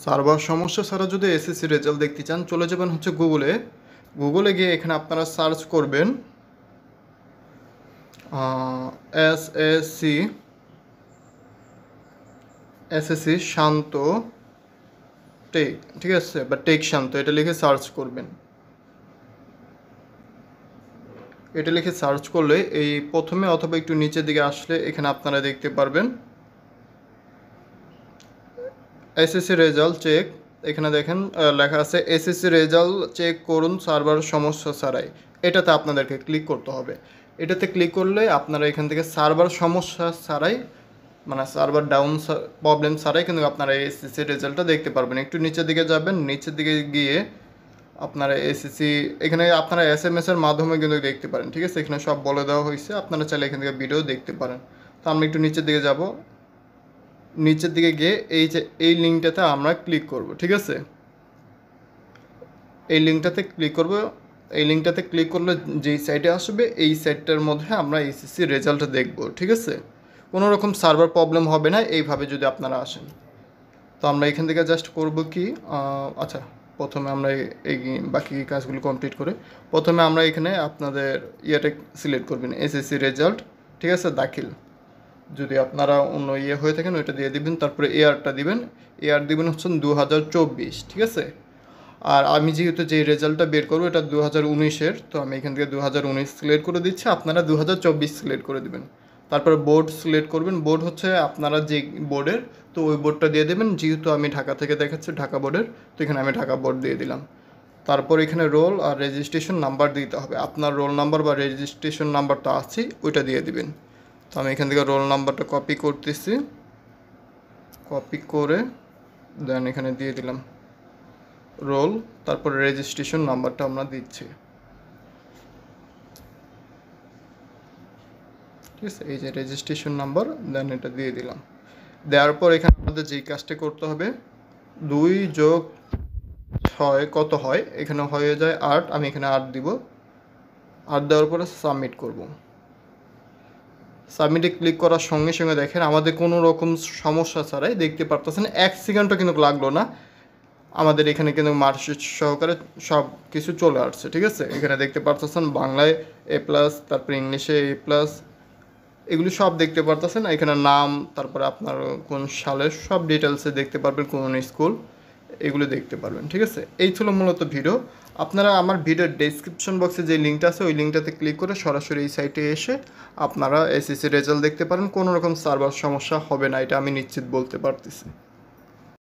Server সমস্যা ছাড়া যদি এসএসসি রেজাল্ট দেখতে চান চলে যাবেন হচ্ছে গুগলে গিয়ে এখানে আপনারা সার্চ করবেন এসএসসি শান্ত টেক, ঠিক আছে, বা টেক শান্ত, এটা লিখে সার্চ করবেন। এটা লিখে সার্চ করলে এই প্রথমে অথবা একটু নিচের দিকে আসলে এখানে আপনারা দেখতে পারবেন এসএসসি রেজাল্ট চেক। এখানে দেখেন লেখা আছে এসএসসি রেজাল্ট চেক করুন সার্ভার সমস্যা ছাড়াই। এটাতে আপনাদেরকে ক্লিক করতে হবে। এটাতে ক্লিক করলে আপনারা এখান থেকে সার্ভার সমস্যা ছাড়াই, মানে সার্ভার ডাউন প্রবলেম ছাড়াই কিন্তু আপনারা এই এসএসসি রেজাল্টটা দেখতে পারবেন। একটু নিচের দিকে যাবেন, নিচের দিকে গিয়ে আপনারা এসএসসি এখানে আপনারা এসএমএসের মাধ্যমে কিন্তু দেখতে পারেন, ঠিক আছে। এখানে সব বলে দেওয়া হয়েছে, আপনারা চাইলে এখান থেকে ভিডিও দেখতে পারেন। তো আমরা একটু নিচের দিকে যাব, নিচের দিকে গিয়ে এই লিঙ্কটাতে আমরা ক্লিক করব, ঠিক আছে। এই লিঙ্কটাতে ক্লিক করব। এই লিঙ্কটাতে ক্লিক করলে যেই সাইটে আসবে এই সাইটটার মধ্যে আমরা এসএসসি রেজাল্ট দেখব, ঠিক আছে। কোনো রকম সার্ভার প্রবলেম হবে না এইভাবে যদি আপনারা আসেন। তো আমরা এখান থেকে জাস্ট করব কি, আচ্ছা প্রথমে আমরা এই বাকি কাজগুলো কমপ্লিট করে প্রথমে আমরা এখানে আপনাদের ইয়েটা সিলেক্ট করবেন এসএসসি রেজাল্ট, ঠিক আছে, দাখিল। যদি আপনারা অন্য হয়ে থাকেন ওইটা দিয়ে দিবেন। তারপরে এয়ারটা দিবেন, এয়ার দিবেন হচ্ছে 2024, ঠিক আছে। আর আমি যেহেতু যে রেজাল্টটা বের করবো এটা 2019-এর, তো আমি এখান থেকে 2019 সিলেক্ট করে দিচ্ছি, আপনারা 2024 সিলেক্ট করে দিবেন। তারপরে বোর্ড সিলেক্ট করবেন, বোর্ড হচ্ছে আপনারা যে বোর্ডের, তো ওই বোর্ডটা দিয়ে দেবেন। যেহেতু আমি ঢাকা থেকে দেখাচ্ছি ঢাকা বোর্ডের, তো এখানে আমি ঢাকা বোর্ড দিয়ে দিলাম। তারপর এখানে রোল আর রেজিস্ট্রেশন নাম্বার দিতে হবে, আপনার রোল নাম্বার বা রেজিস্ট্রেশন নাম্বারটা আছে ওইটা দিয়ে দিবেন। তো আমি এখান থেকে রোল নাম্বারটা কপি করতেছি, কপি করে দেন এখানে দিয়ে দিলাম রোল, তারপর রেজিস্ট্রেশন নাম্বারটা আমরা দিচ্ছি, ঠিক আছে। এই যে রেজিস্ট্রেশন নাম্বার, দেন এটা দিয়ে দিলাম। দেওয়ার পর এখানে আমাদের যেই কাজটা করতে হবে 2 + 6 কত হয়, এখানে হয়ে যায় 8, আমি এখানে 8 দিব। 8 দেওয়ার পরে সাবমিট করব। সাবমিটে ক্লিক করার সঙ্গে সঙ্গে দেখেন আমাদের কোনো রকম সমস্যা ছাড়াই দেখতে পারতেছেন 1 সেকেন্ডও কিন্তু লাগলো না, আমাদের এখানে কিন্তু মার্কশিট সহকারে সব কিছু চলে আসছে, ঠিক আছে। এখানে দেখতে পারতেছেন বাংলায় A+, তারপরে ইংলিশে A+, এগুলি সব দেখতে পারতেছেন। এখানে নাম, তারপরে আপনার কোন সালের সব ডিটেলসে দেখতে পারবেন, কোন স্কুল, এগুলো দেখতে পারবেন, ঠিক আছে। এই ছিল মূলত ভিডিও। আপনারা আমার ভিডিওর ডেসক্রিপশন বক্সে যে লিঙ্কটা আছে ওই লিঙ্কটাতে ক্লিক করে সরাসরি এই সাইটে এসে আপনারা এসএসসি রেজাল্ট দেখতে পারেন। কোনো রকম সার্ভার সমস্যা হবে না, এটা আমি নিশ্চিত বলতে পারতেছি।